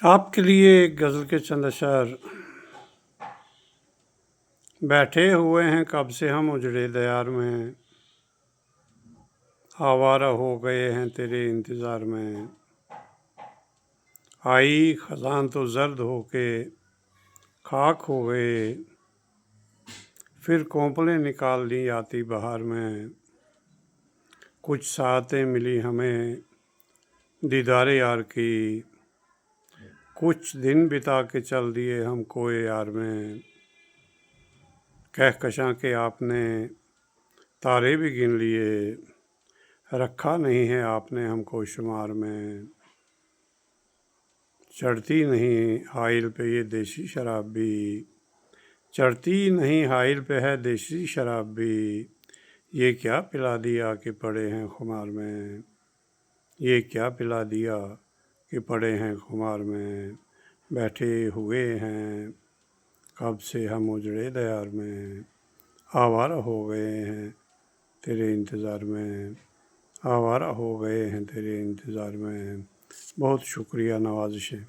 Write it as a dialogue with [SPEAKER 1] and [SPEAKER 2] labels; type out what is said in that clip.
[SPEAKER 1] आपके लिए एक गज़ल के चंद अशर। बैठे हुए हैं कब से हम उजड़े दयार में, आवारा हो गए हैं तेरे इंतज़ार में। आई खज़ां तो जर्द होके खाक हो गए, फिर कोंपलें निकाल ली आती बहार में। कुछ सातें मिली हमें दीदारे यार की, कुछ दिन बिता के चल दिए हम कोए यार में। कहकशां के आपने तारे भी गिन लिए, रखा नहीं है आपने हमको शुमार में। चढ़ती नहीं हाइल पे ये देसी शराब भी, चढ़ती नहीं हाइल पे है देसी शराब भी। ये क्या पिला दिया कि पड़े हैं खुमार में, ये क्या पिला दिया कि पड़े हैं खुमार में। बैठे हुए हैं कब से हम उजड़े दयार में, आवारा हो गए हैं तेरे इंतज़ार में, आवारा हो गए हैं तेरे इंतज़ार में। बहुत शुक्रिया, नवाज़िशें।